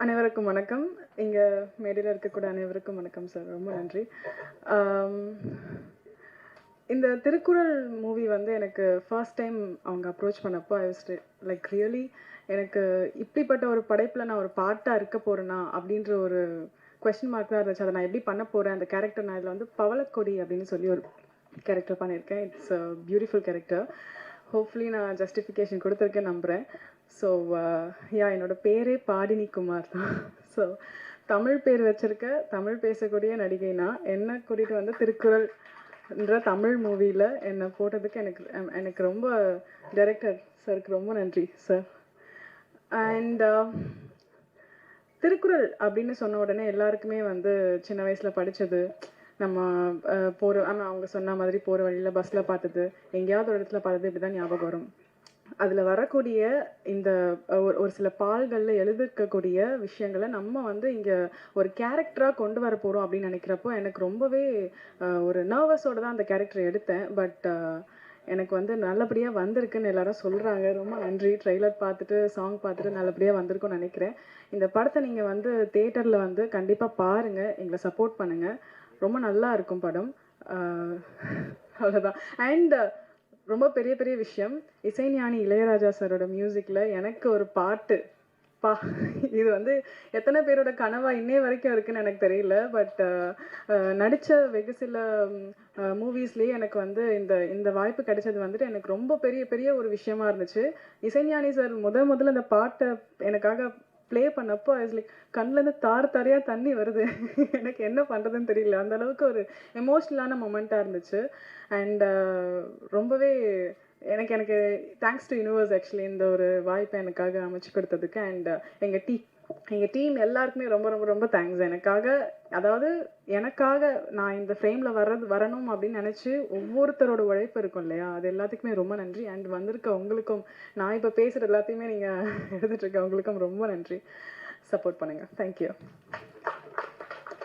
அனைவருக்கும் வணக்கம். இங்க மேடையில் இருக்கக்கூடிய அனைவருக்கும் வணக்கம் சார். ரொம்ப நன்றி. இந்த திருக்குறள் மூவி வந்து எனக்கு ஃபர்ஸ்ட் டைம் அவங்க அப்ரோச் பண்ணப்போ ஐ வாஸ் லைக் ரியலி எனக்கு இப்படிப்பட்ட ஒரு படைப்பில் நான் ஒரு பார்ட்டாக இருக்க போகிறேன்னா அப்படின்ற ஒரு கொஸ்டின் மார்க் தான் இருந்துச்சு. அதை நான் எப்படி பண்ண போகிறேன், அந்த கேரக்டர் நான் இதில் வந்து பவளக்கொடி அப்படின்னு சொல்லி ஒரு கேரக்டர் பண்ணியிருக்கேன். It's a beautiful character. Hopefully நான் ஜஸ்டிஃபிகேஷன் கொடுத்துருக்கேன் நம்புகிறேன். ஸோ என்னோடய பேரே பாடினி குமார் தான். ஸோ தமிழ் பேர் வச்சுருக்க தமிழ் பேசக்கூடிய நடிகைனா என்னை கூட்டிகிட்டு வந்து திருக்குறள்ன்ற தமிழ் மூவியில் என்னை போட்டதுக்கு எனக்கு ரொம்ப டைரக்டர் சாருக்கு ரொம்ப நன்றி சார். அண்ட் திருக்குறள் அப்படின்னு சொன்ன உடனே எல்லாருக்குமே வந்து சின்ன வயசில் படித்தது, நம்ம போகிற அவங்க சொன்ன மாதிரி போகிற வழியில் பஸ்ஸில் பார்த்தது, எங்கேயாவது ஒரு இடத்துல பார்த்தது, இப்படி தான் ஞாபகம் வரும். அதில் வரக்கூடிய இந்த ஒரு சில பால்களில் எழுதிருக்கக்கூடிய விஷயங்களை நம்ம வந்து இங்கே ஒரு கேரக்டராக கொண்டு வர போகிறோம் அப்படின்னு நினைக்கிறப்போ எனக்கு ரொம்பவே ஒரு நர்வஸோடு தான் அந்த கேரக்டர் எடுத்தேன். பட் எனக்கு வந்து நல்லபடியாக வந்திருக்குன்னு எல்லாரும் சொல்கிறாங்க. ரொம்ப நன்றி. ட்ரெய்லர் பார்த்துட்டு சாங் பார்த்துட்டு நல்லபடியாக வந்திருக்குன்னு நினைக்கிறேன். இந்த படத்தை நீங்கள் வந்து தியேட்டரில் வந்து கண்டிப்பாக பாருங்கள், எங்களை சப்போர்ட் பண்ணுங்கள். ரொம்ப நல்லா இருக்கும் படம். அவ்வளோதான். அண்ட் ரொம்ப பெரிய பெரிய விஷயம், இசைஞானி இளையராஜா சாரோட மியூசிக்கில் எனக்கு ஒரு பாட்டு இது வந்து எத்தனை பேரோட கனவா இன்னே வரைக்கும் இருக்குன்னு எனக்கு தெரியல. பட் நடித்த வெகு சில மூவிஸ்லேயே எனக்கு வந்து இந்த வாய்ப்பு கிடைச்சது வந்துட்டு எனக்கு ரொம்ப பெரிய பெரிய ஒரு விஷயமா இருந்துச்சு. இசைஞானி சார் முதல்ல அந்த பாட்டை எனக்காக ப்ளே பண்ணப்போ லைக் கண்ணிலேருந்து தாரையாக தண்ணி வருது. எனக்கு என்ன பண்ணுறதுன்னு தெரியல. அந்த அளவுக்கு ஒரு எமோஷ்னலான மொமெண்ட்டாக இருந்துச்சு. அண்ட் ரொம்பவே எனக்கு தேங்க்ஸ் டு யூனிவர்ஸ் ஆக்சுவலி இந்த ஒரு வாய்ப்பை எனக்காக அமைச்சு கொடுத்ததுக்கு. அண்ட் எங்கள் டீம் எல்லாருக்குமே ரொம்ப ரொம்ப ரொம்ப தேங்க்ஸ். எனக்காக நான் இந்த ஃப்ரேமில் வரணும் அப்படின்னு நினச்சி ஒவ்வொருத்தரோட உழைப்பு இருக்கும் இல்லையா, அது எல்லாத்துக்குமே ரொம்ப நன்றி. அண்ட் வந்திருக்க உங்களுக்கும், நான் இப்போ பேசுகிற எல்லாத்தையுமே நீங்கள் எழுதிட்டுருக்க உங்களுக்கும் ரொம்ப நன்றி. சப்போர்ட் பண்ணுங்கள். தேங்க்யூ.